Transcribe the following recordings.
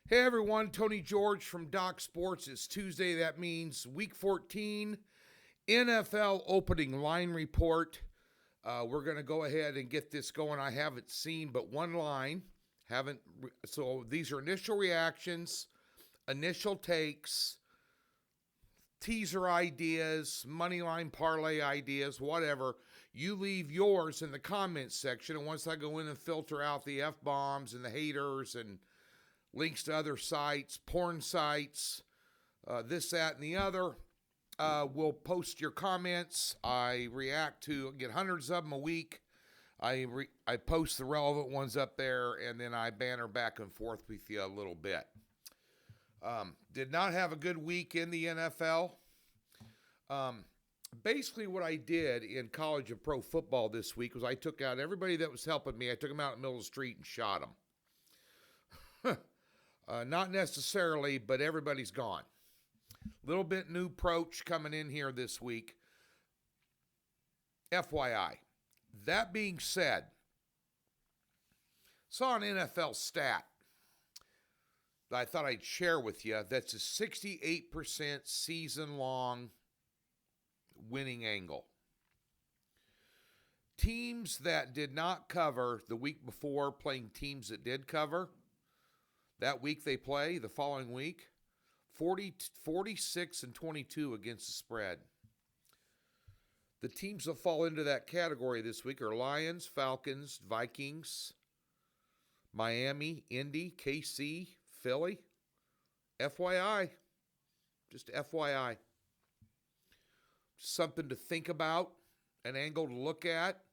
Hey everyone, Tony George from Doc Sports. It's Tuesday. That means Week 14 NFL opening line report. We're going to go ahead and get this going. I haven't seen but one line. So these are initial reactions, initial takes, teaser ideas, money line parlay ideas, whatever. You leave yours in the comments section, and once I go in and filter out the F-bombs and the haters and links to other sites, porn sites, this, that, and the other, we'll post your comments. I get hundreds of them a week. I post the relevant ones up there, and then I banter back and forth with you a little bit. Did not have a good week in the NFL. Basically what I did in college and pro football this week was I took out everybody that was helping me. I took them out in the middle of the street and shot them. Not necessarily, but everybody's gone. Little bit new approach coming in here this week. FYI. That being said, saw an NFL stat that I thought I'd share with you. That's a 68% season-long winning angle. Teams that did not cover the week before playing teams that did cover, that week they play, the following week, 46-22 against the spread. The teams that fall into that category this week are Lions, Falcons, Vikings, Miami, Indy, KC, Philly. FYI. Just FYI. Something to think about, an angle to look at.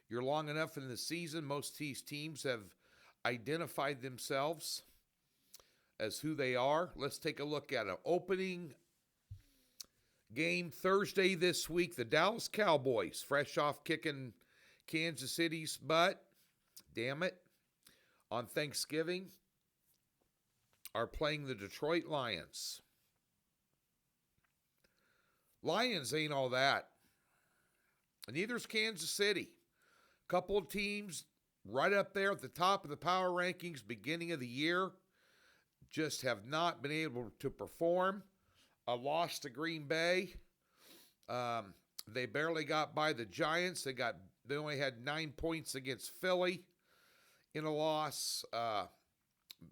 You're long enough in the season. Most of these teams have identified themselves as who they are. Let's take a look at an opening game Thursday this week. The Dallas Cowboys, fresh off kicking Kansas City's butt, damn it, on Thanksgiving, are playing the Detroit Lions. Lions ain't all that. Neither's Kansas City. Couple of teams right up there at the top of the power rankings beginning of the year just have not been able to perform. A loss to Green Bay. They barely got by the Giants. They only had 9 points against Philly in a loss.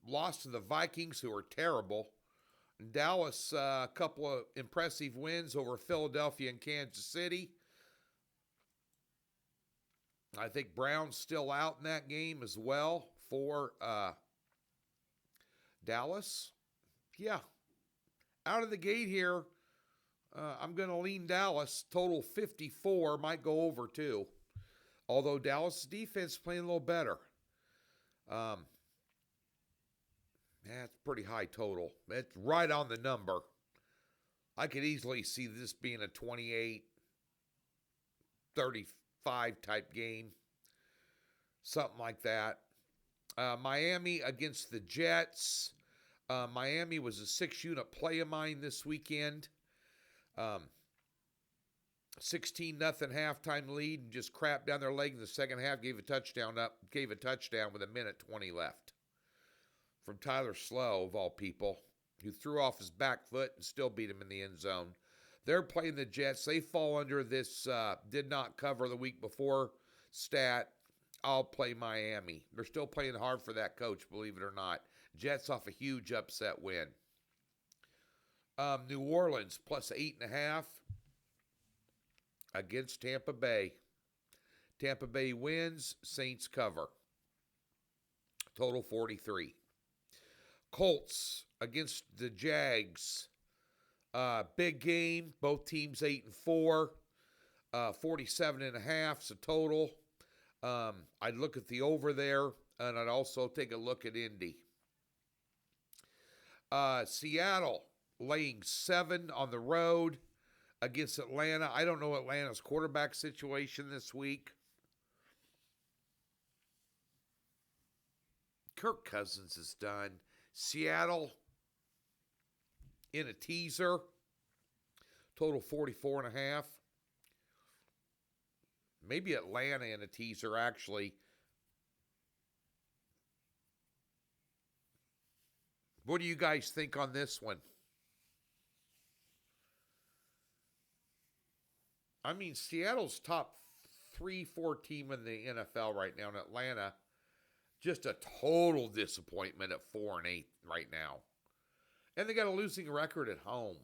Lost to the Vikings, who are terrible. Dallas, a couple of impressive wins over Philadelphia and Kansas City. I think Brown's still out in that game as well for Dallas. Yeah. Out of the gate here, I'm going to lean Dallas. Total 54, might go over too. Although Dallas' defense is playing a little better. That's pretty high total. It's right on the number. I could easily see this being a 28-35 type game. Something like that. Miami against the Jets. Miami was a 6-unit play of mine this weekend. 16-0 halftime lead and just crapped down their leg in the second half. Gave a touchdown with a minute 20 left. From Tyler Slow, of all people, who threw off his back foot and still beat him in the end zone. They're playing the Jets. They fall under this did not cover the week before stat. I'll play Miami. They're still playing hard for that coach, believe it or not. Jets off a huge upset win. New Orleans plus 8.5 against Tampa Bay. Tampa Bay wins. Saints cover. Total 43. Colts against the Jags. Big game. Both teams 8-4. 47.5 is a total. I'd look at the over there, and I'd also take a look at Indy. Seattle laying 7 on the road against Atlanta. I don't know Atlanta's quarterback situation this week. Kirk Cousins is done. Seattle in a teaser. Total 44.5. Maybe Atlanta in a teaser, actually. What do you guys think on this one? I mean, Seattle's top 3-4 team in the NFL right now, and Atlanta just a total disappointment at 4-8 right now. And they got a losing record at home.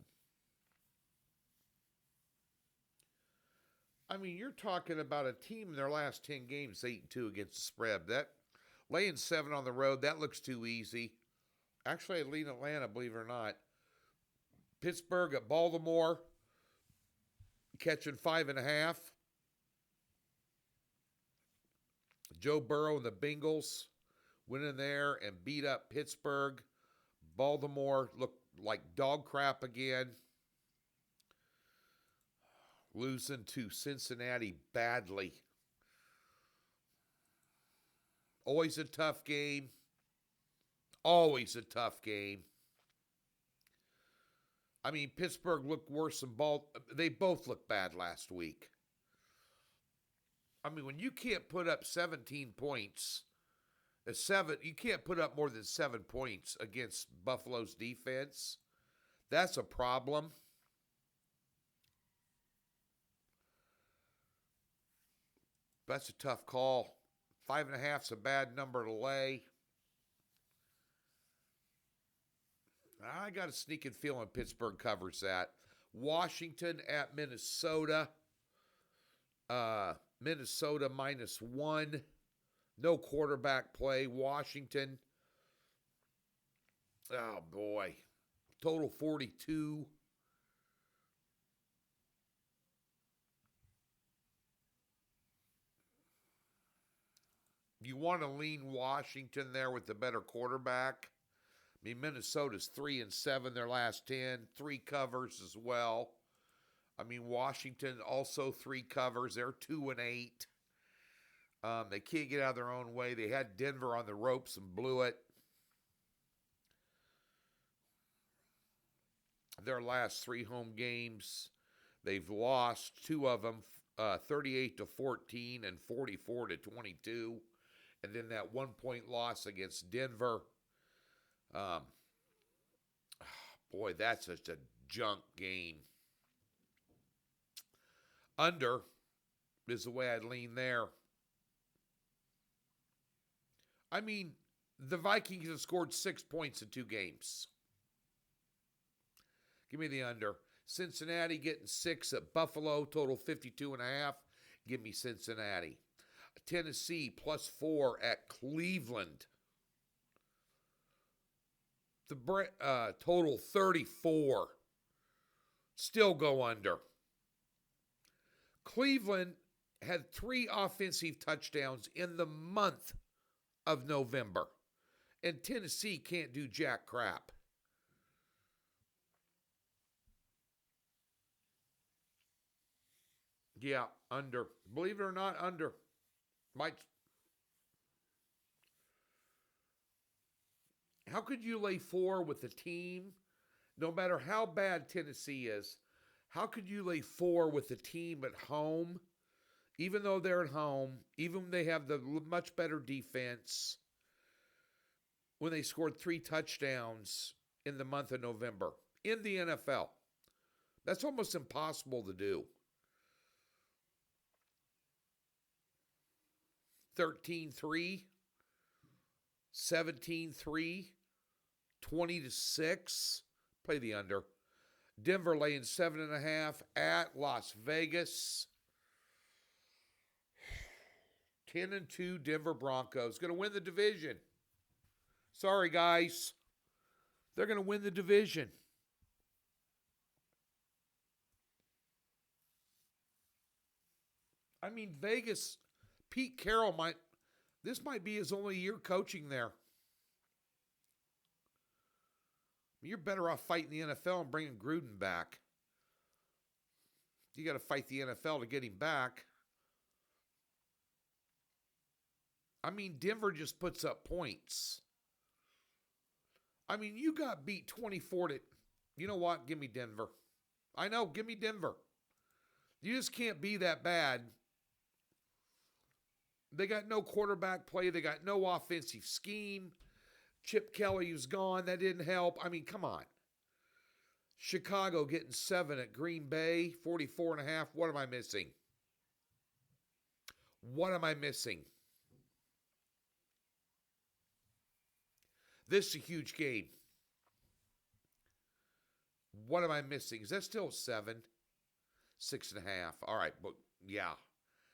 I mean, you're talking about a team in their last 10 games, 8-2 against the spread. That laying 7 on the road, that looks too easy. Actually, I lean Atlanta, believe it or not. Pittsburgh at Baltimore, catching 5.5. Joe Burrow and the Bengals went in there and beat up Pittsburgh. Baltimore looked like dog crap again. Losing to Cincinnati badly. Always a tough game. Always a tough game. I mean, Pittsburgh looked worse than they both looked bad last week. I mean, when you can't put up 17 points, you can't put up more than 7 points against Buffalo's defense. That's a problem. That's a tough call. 5.5's a bad number to lay. I got a sneaking feeling Pittsburgh covers that. Washington at Minnesota. Minnesota -1. No quarterback play. Washington. Oh, boy. Total 42. You want to lean Washington there with the better quarterback. I mean, Minnesota's 3-7 their last 10, 3 covers as well. I mean, Washington also 3 covers. They're 2-8. They can't get out of their own way. They had Denver on the ropes and blew it. Their last 3 home games, they've lost 2 of them, 38-14 and 44-22. And then that 1-point loss against Denver. Boy, that's just a junk game. Under is the way I'd lean there. I mean, the Vikings have scored 6 points in 2 games. Give me the under. Cincinnati getting 6 at Buffalo, total 52.5. Give me Cincinnati. Tennessee +4 at Cleveland. The total 34. Still go under. Cleveland had 3 offensive touchdowns in the month of November. And Tennessee can't do jack crap. Yeah, under. Believe it or not, under. How could you lay 4 with a team, no matter how bad Tennessee is, how could you lay 4 with a team at home, even though they're at home, even when they have the much better defense, when they scored 3 touchdowns in the month of November in the NFL? That's almost impossible to do. 13-3, 17-3, 20-6. Play the under. Denver laying 7.5 at Las Vegas. 10-2 Denver Broncos. Going to win the division. Sorry, guys. They're going to win the division. I mean, Vegas, Pete Carroll this might be his only year coaching there. You're better off fighting the NFL and bringing Gruden back. You got to fight the NFL to get him back. I mean, Denver just puts up points. I mean, you got beat 24 to... You know what? Give me Denver. I know, give me Denver. You just can't be that bad. They got no quarterback play. They got no offensive scheme. Chip Kelly was gone. That didn't help. I mean, come on. Chicago getting 7 at Green Bay, 44.5. What am I missing? What am I missing? This is a huge game. What am I missing? Is that still 7? 6.5. All right, but yeah.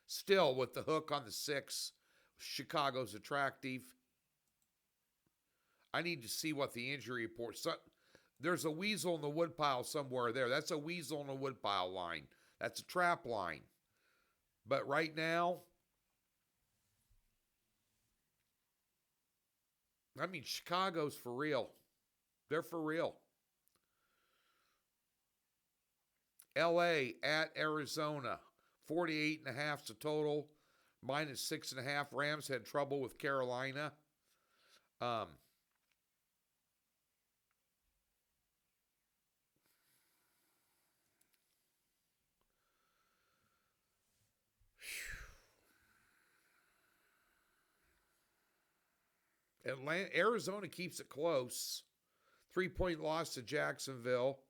Still with the hook on the 6. Chicago's attractive. I need to see what the injury report. There's a weasel in the woodpile somewhere there. That's a weasel in the woodpile line. That's a trap line. But right now, I mean, Chicago's for real. They're for real. LA at Arizona. 48.5 is the total. Minus 6.5. Rams had trouble with Carolina. Arizona keeps it close. 3-point loss to Jacksonville.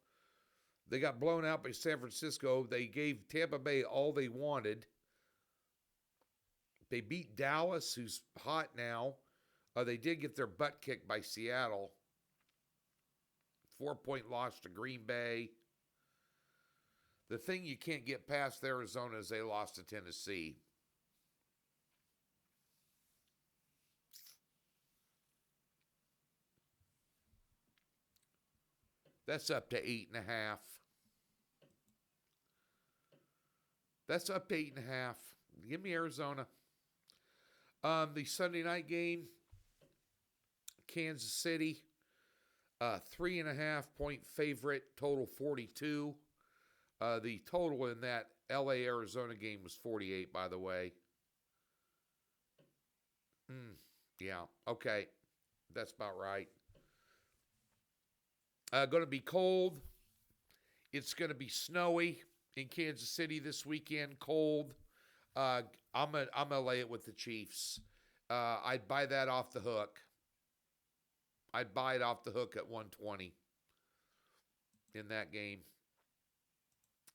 They got blown out by San Francisco. They gave Tampa Bay all they wanted. They beat Dallas, who's hot now. They did get their butt kicked by Seattle. 4-point loss to Green Bay. The thing you can't get past Arizona is they lost to Tennessee. That's up to 8.5. That's up to 8.5. Give me Arizona. The Sunday night game, Kansas City, 3.5-point favorite, total 42. The total in that LA-Arizona game was 48, by the way. Yeah, okay. That's about right. Going to be cold. It's going to be snowy in Kansas City this weekend. Cold. I'm gonna lay it with the Chiefs. I'd buy that off the hook. I'd buy it off the hook at 120 in that game.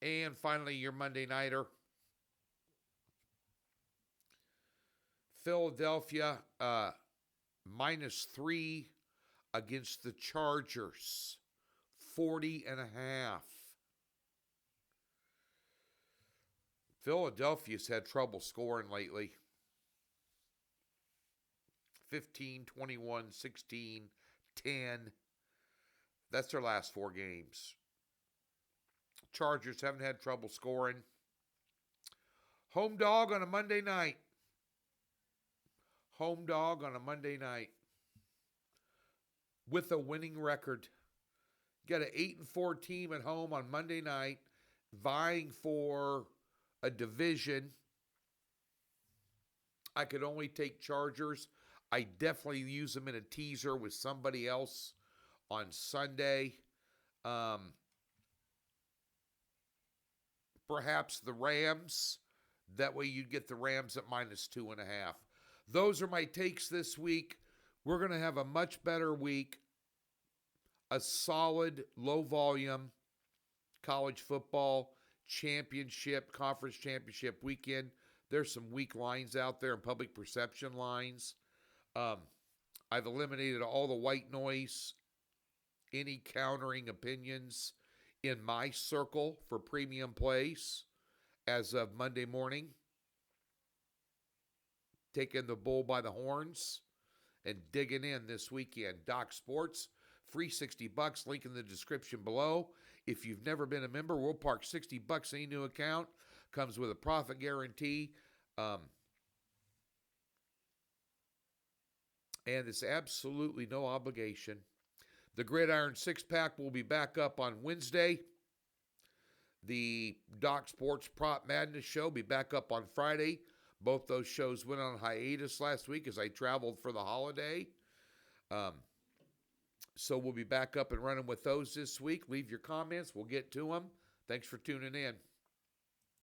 And finally, your Monday nighter. Philadelphia -3 against the Chargers. 40.5. Philadelphia's had trouble scoring lately. 15, 21, 16, 10. That's their last 4 games. Chargers haven't had trouble scoring. Home dog on a Monday night. Home dog on a Monday night. With a winning record. Got an 8-4 team at home on Monday night, vying for a division. I could only take Chargers. I definitely use them in a teaser with somebody else on Sunday. Perhaps the Rams. That way you'd get the Rams at -2.5. Those are my takes this week. We're going to have a much better week. A solid, low-volume college football championship, conference championship weekend. There's some weak lines out there and public perception lines. I've eliminated all the white noise, any countering opinions in my circle for premium plays as of Monday morning. Taking the bull by the horns and digging in this weekend. Doc Sports, free $60, link in the description below. If you've never been a member, we'll park $60 in any new account. Comes with a profit guarantee. And it's absolutely no obligation. The Gridiron 6-pack will be back up on Wednesday. The Doc Sports Prop Madness show will be back up on Friday. Both those shows went on hiatus last week as I traveled for the holiday. So we'll be back up and running with those this week. Leave your comments. We'll get to them. Thanks for tuning in.